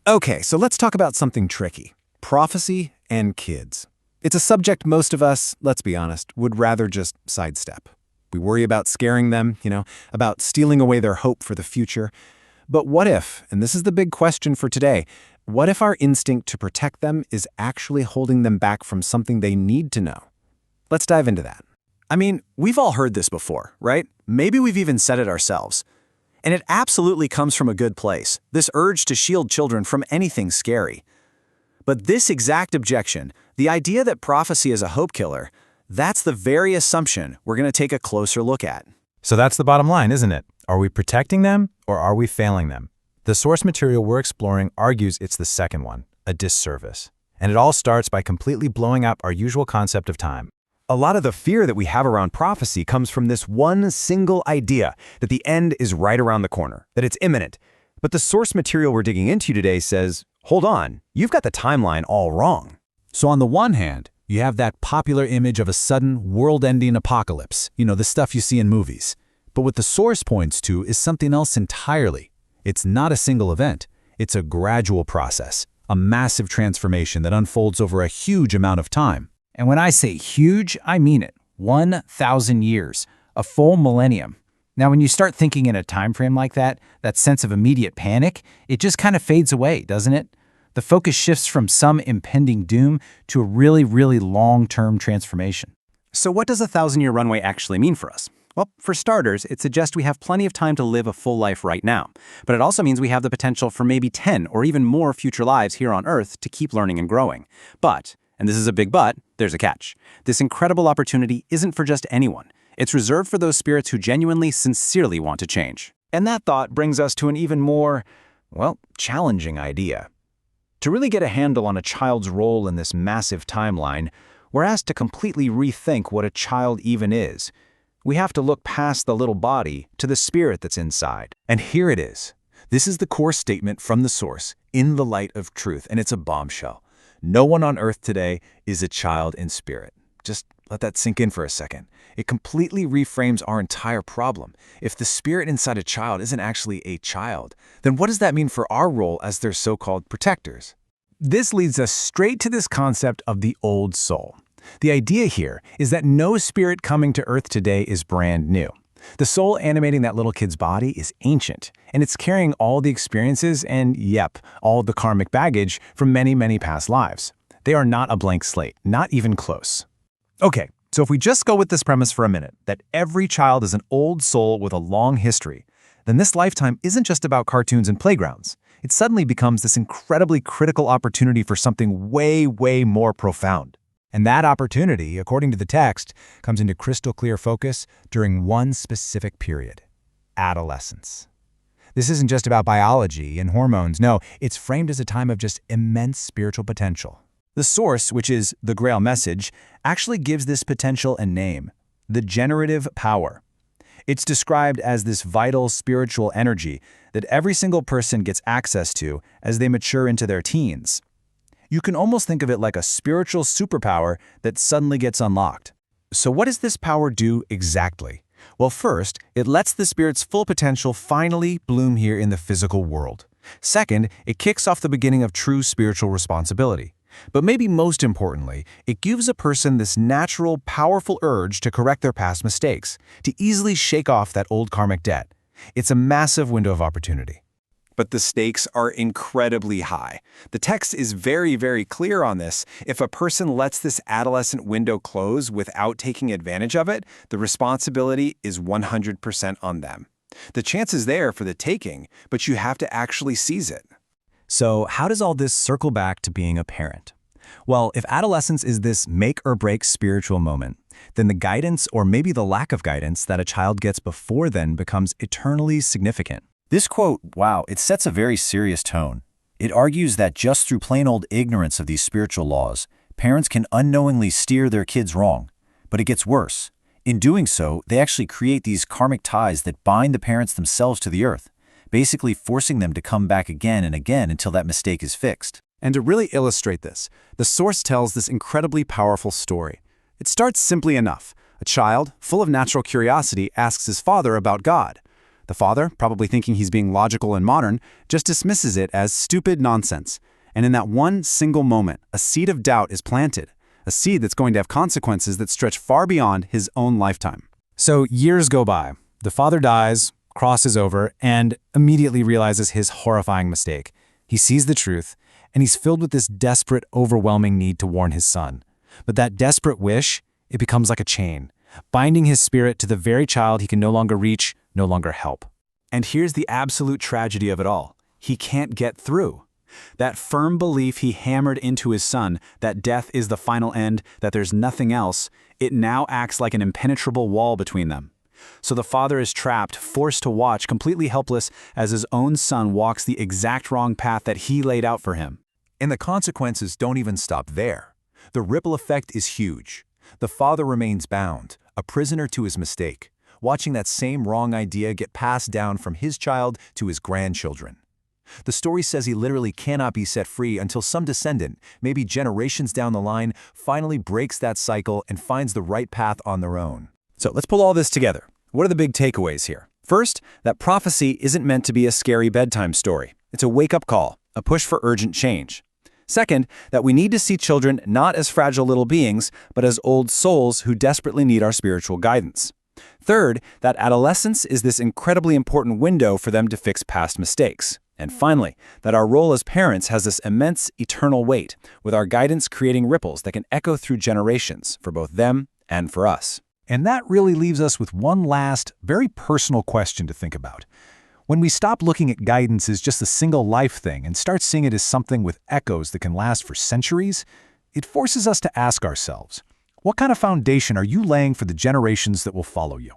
Okay, so let's talk about something tricky. Prophecy and kids. It's a subject most of us, let's be honest, would rather just sidestep. We worry about scaring them, about stealing away their hope for the future. But what if, and this is the big question for today, what if our instinct to protect them is actually holding them back from something they need to know? Let's dive into that. I mean, we've all heard this before, right? Maybe we've even said it ourselves. And it absolutely comes from a good place, this urge to shield children from anything scary. But this exact objection, the idea that prophecy is a hope killer, that's the very assumption we're going to take a closer look at. So that's the bottom line, isn't it? Are we protecting them or are we failing them? The source material we're exploring argues it's the second one, a disservice. And it all starts by completely blowing up our usual concept of time. A lot of the fear that we have around prophecy comes from this one single idea that the end is right around the corner, that it's imminent. But the source material we're digging into today says, hold on, you've got the timeline all wrong. So on the one hand, you have that popular image of a sudden world-ending apocalypse, the stuff you see in movies. But what the source points to is something else entirely. It's not a single event. It's a gradual process, a massive transformation that unfolds over a huge amount of time. And when I say huge, I mean it. 1,000 years, a full millennium. Now, when you start thinking in a time frame like that sense of immediate panic, it just kind of fades away, doesn't it? The focus shifts from some impending doom to a really, really long-term transformation. So what does a 1,000-year runway actually mean for us? Well, for starters, it suggests we have plenty of time to live a full life right now. But it also means we have the potential for maybe 10 or even more future lives here on Earth to keep learning and growing. But, and this is a big but, there's a catch. This incredible opportunity isn't for just anyone. It's reserved for those spirits who genuinely, sincerely want to change. And that thought brings us to an even more, challenging idea. To really get a handle on a child's role in this massive timeline, we're asked to completely rethink what a child even is. We have to look past the little body to the spirit that's inside. And here it is. This is the core statement from the source, in the light of truth, and it's a bombshell. No one on Earth today is a child in spirit. Just let that sink in for a second. It completely reframes our entire problem. If the spirit inside a child isn't actually a child, then what does that mean for our role as their so-called protectors? This leads us straight to this concept of the old soul. The idea here is that no spirit coming to Earth today is brand new. The soul animating that little kid's body is ancient, and it's carrying all the experiences and, all the karmic baggage from many, many past lives. They are not a blank slate, not even close. Okay, so if we just go with this premise for a minute, that every child is an old soul with a long history, then this lifetime isn't just about cartoons and playgrounds. It suddenly becomes this incredibly critical opportunity for something way, way more profound. And that opportunity, according to the text, comes into crystal clear focus during one specific period: adolescence. This isn't just about biology and hormones. No, it's framed as a time of just immense spiritual potential. The source, which is the Grail message, actually gives this potential a name: the generative power. It's described as this vital spiritual energy that every single person gets access to as they mature into their teens. You can almost think of it like a spiritual superpower that suddenly gets unlocked. So what does this power do exactly? Well, first, it lets the spirit's full potential finally bloom here in the physical world. Second, it kicks off the beginning of true spiritual responsibility. But maybe most importantly, it gives a person this natural, powerful urge to correct their past mistakes, to easily shake off that old karmic debt. It's a massive window of opportunity. But the stakes are incredibly high. The text is very, very clear on this. If a person lets this adolescent window close without taking advantage of it, the responsibility is 100% on them. The chance is there for the taking, but you have to actually seize it. So how does all this circle back to being a parent? Well, if adolescence is this make or break spiritual moment, then the guidance or maybe the lack of guidance that a child gets before then becomes eternally significant. This quote, it sets a very serious tone. It argues that just through plain old ignorance of these spiritual laws, parents can unknowingly steer their kids wrong. But it gets worse. In doing so, they actually create these karmic ties that bind the parents themselves to the earth, basically forcing them to come back again and again until that mistake is fixed. And to really illustrate this, the source tells this incredibly powerful story. It starts simply enough. A child, full of natural curiosity, asks his father about God. The father, probably thinking he's being logical and modern, just dismisses it as stupid nonsense. And in that one single moment, a seed of doubt is planted, a seed that's going to have consequences that stretch far beyond his own lifetime. So years go by. The father dies, crosses over, and immediately realizes his horrifying mistake. He sees the truth, and he's filled with this desperate, overwhelming need to warn his son. But that desperate wish, it becomes like a chain, binding his spirit to the very child he can no longer reach, no longer help. And here's the absolute tragedy of it all. He can't get through. That firm belief he hammered into his son, that death is the final end, that there's nothing else, it now acts like an impenetrable wall between them. So the father is trapped, forced to watch, completely helpless as his own son walks the exact wrong path that he laid out for him. And the consequences don't even stop there. The ripple effect is huge. The father remains bound, a prisoner to his mistake, watching that same wrong idea get passed down from his child to his grandchildren. The story says he literally cannot be set free until some descendant, maybe generations down the line, finally breaks that cycle and finds the right path on their own. So let's pull all this together. What are the big takeaways here? First, that prophecy isn't meant to be a scary bedtime story. It's a wake-up call, a push for urgent change. Second, that we need to see children not as fragile little beings, but as old souls who desperately need our spiritual guidance. Third, that adolescence is this incredibly important window for them to fix past mistakes. And finally, that our role as parents has this immense, eternal weight, with our guidance creating ripples that can echo through generations for both them and for us. And that really leaves us with one last, very personal question to think about. When we stop looking at guidance as just a single life thing and start seeing it as something with echoes that can last for centuries, it forces us to ask ourselves, what kind of foundation are you laying for the generations that will follow you?